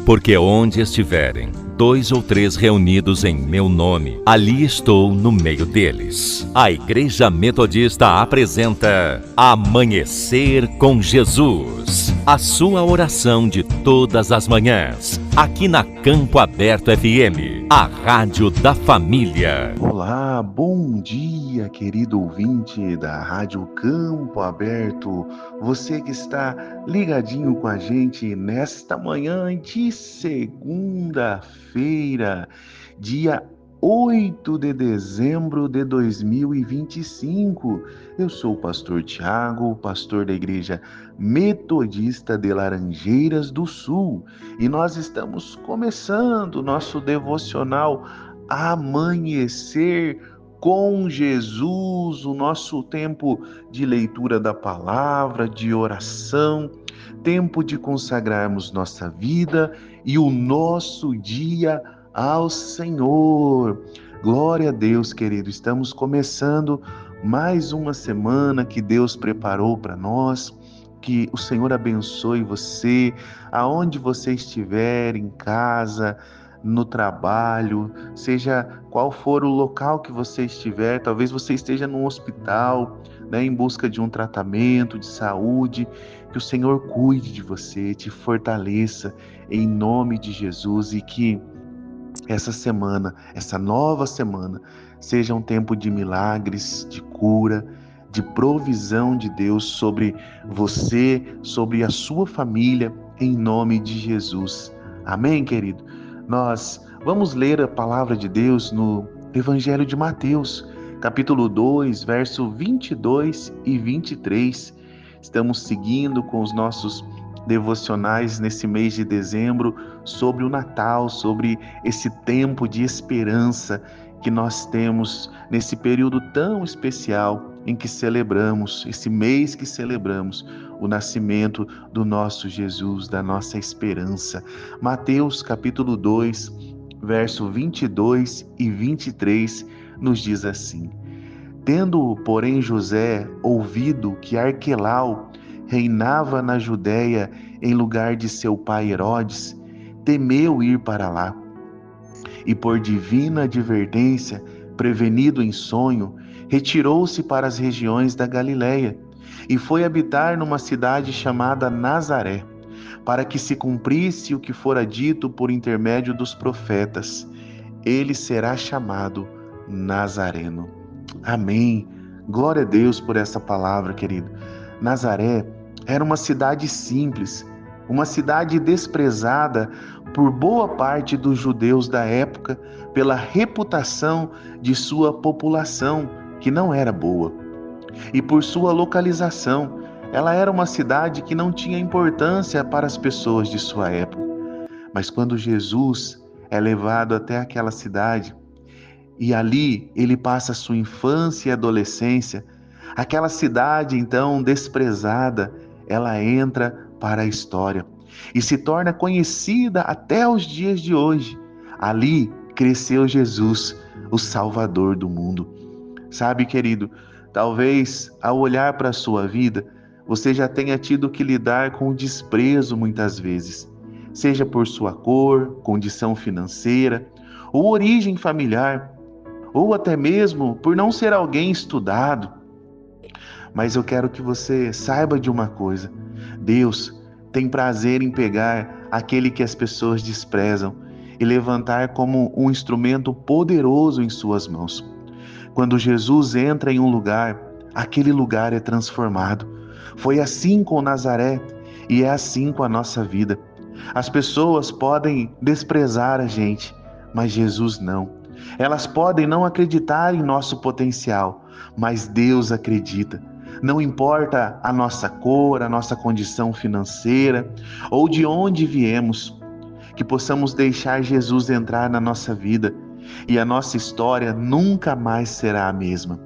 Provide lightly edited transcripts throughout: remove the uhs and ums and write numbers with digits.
Porque onde estiverem dois ou três reunidos em meu nome, ali estou no meio deles. A Igreja Metodista apresenta Amanhecer com Jesus, a sua oração de todas as manhãs, aqui na Campo Aberto FM, a rádio da família. Olá, bom dia, querido ouvinte da Rádio Campo Aberto. Você que está ligadinho com a gente nesta manhã de segunda-feira, dia 8 de dezembro de 2025. Eu sou o pastor Tiago, pastor da Igreja Metodista de Laranjeiras do Sul, e nós estamos começando o nosso devocional Amanhecer com Jesus, o nosso tempo de leitura da palavra, de oração, tempo de consagrarmos nossa vida e o nosso dia ao Senhor. Glória a Deus, querido. Estamos começando mais uma semana que Deus preparou para nós. Que o Senhor abençoe você, aonde você estiver, em casa, no trabalho, seja qual for o local que você estiver. Talvez você esteja num hospital, em busca de um tratamento de saúde. Que o Senhor cuide de você, te fortaleça em nome de Jesus, e que essa semana, essa nova semana, seja um tempo de milagres, de cura, de provisão de Deus sobre você, sobre a sua família, em nome de Jesus. Amém, querido? Nós vamos ler a palavra de Deus no Evangelho de Mateus, capítulo 2, verso 22 e 23. Estamos seguindo com os nossos devocionais nesse mês de dezembro sobre o Natal, sobre esse tempo de esperança que nós temos nesse período tão especial em que celebramos, esse mês que celebramos o nascimento do nosso Jesus, da nossa esperança. Mateus capítulo 2, verso 22 e 23 nos diz assim: Tendo, porém, José ouvido que Arquelau reinava na Judéia em lugar de seu pai Herodes, temeu ir para lá. E por divina advertência, prevenido em sonho, retirou-se para as regiões da Galiléia e foi habitar numa cidade chamada Nazaré, para que se cumprisse o que fora dito por intermédio dos profetas: ele será chamado Nazareno. Amém. Glória a Deus por essa palavra, querido. Nazaré era uma cidade simples, uma cidade desprezada por boa parte dos judeus da época pela reputação de sua população, que não era boa. E por sua localização, ela era uma cidade que não tinha importância para as pessoas de sua época. Mas quando Jesus é levado até aquela cidade, e ali ele passa sua infância e adolescência, aquela cidade então desprezada, ela entra para a história e se torna conhecida até os dias de hoje. Ali cresceu Jesus, o Salvador do mundo. Sabe, querido, talvez ao olhar para a sua vida, você já tenha tido que lidar com o desprezo muitas vezes, seja por sua cor, condição financeira, ou origem familiar, ou até mesmo por não ser alguém estudado. Mas eu quero que você saiba de uma coisa: Deus tem prazer em pegar aquele que as pessoas desprezam e levantar como um instrumento poderoso em suas mãos. Quando Jesus entra em um lugar, aquele lugar é transformado. Foi assim com Nazaré e é assim com a nossa vida. As pessoas podem desprezar a gente, mas Jesus não. Elas podem não acreditar em nosso potencial, mas Deus acredita. Não importa a nossa cor, a nossa condição financeira ou de onde viemos, que possamos deixar Jesus entrar na nossa vida e a nossa história nunca mais será a mesma.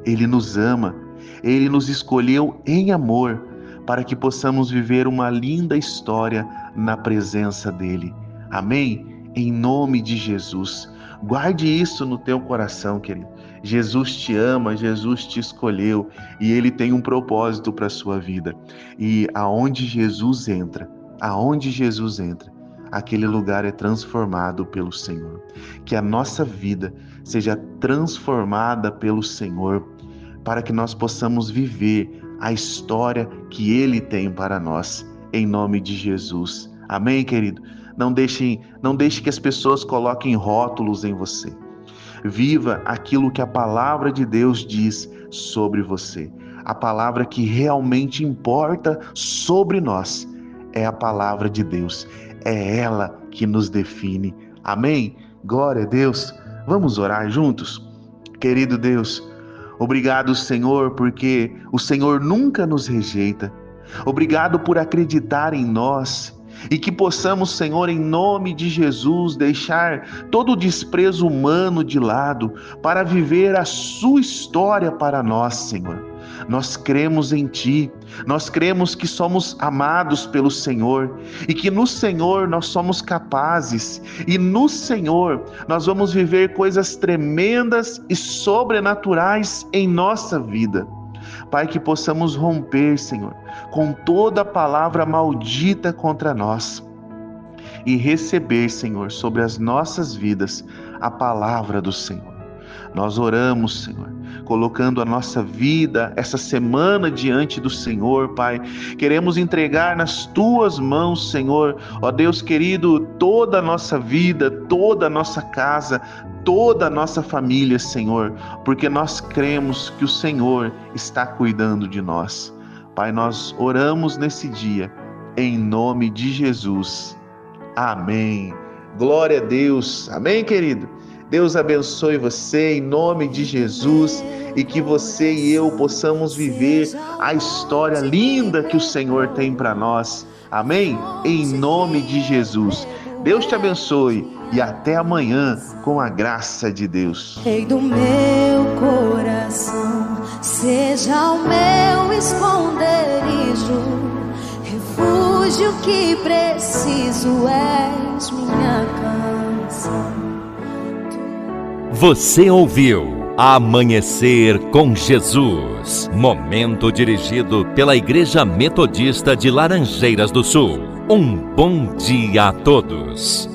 Ele nos ama, Ele nos escolheu em amor para que possamos viver uma linda história na presença dEle. Amém? Em nome de Jesus. Guarde isso no teu coração, querido. Jesus te ama, Jesus te escolheu e Ele tem um propósito para a sua vida. E aonde Jesus entra, aquele lugar é transformado pelo Senhor. Que a nossa vida seja transformada pelo Senhor, para que nós possamos viver a história que Ele tem para nós, em nome de Jesus. Amém, querido? Não deixe que as pessoas coloquem rótulos em você. Viva aquilo que a palavra de Deus diz sobre você. A palavra que realmente importa sobre nós é a palavra de Deus. É ela que nos define. Amém? Glória a Deus. Vamos orar juntos? Querido Deus, obrigado, Senhor, porque o Senhor nunca nos rejeita. Obrigado por acreditar em nós. E que possamos, Senhor, em nome de Jesus, deixar todo o desprezo humano de lado para viver a sua história para nós, Senhor. Nós cremos em Ti, nós cremos que somos amados pelo Senhor e que no Senhor nós somos capazes e no Senhor nós vamos viver coisas tremendas e sobrenaturais em nossa vida. Pai, que possamos romper, Senhor, com toda palavra maldita contra nós e receber, Senhor, sobre as nossas vidas a palavra do Senhor. Nós oramos, Senhor, colocando a nossa vida, essa semana diante do Senhor, Pai. Queremos entregar nas Tuas mãos, Senhor, ó Deus querido, toda a nossa vida, toda a nossa casa, toda a nossa família, Senhor, porque nós cremos que o Senhor está cuidando de nós. Pai, nós oramos nesse dia, em nome de Jesus. Amém. Glória a Deus. Amém, querido? Deus abençoe você em nome de Jesus e que você e eu possamos viver a história linda que o Senhor tem para nós. Amém? Em nome de Jesus. Deus te abençoe e até amanhã com a graça de Deus. Rei do meu coração, seja o meu esconderijo, refúgio que preciso, és minha canção. Você ouviu Amanhecer com Jesus, momento dirigido pela Igreja Metodista de Laranjeiras do Sul. Um bom dia a todos.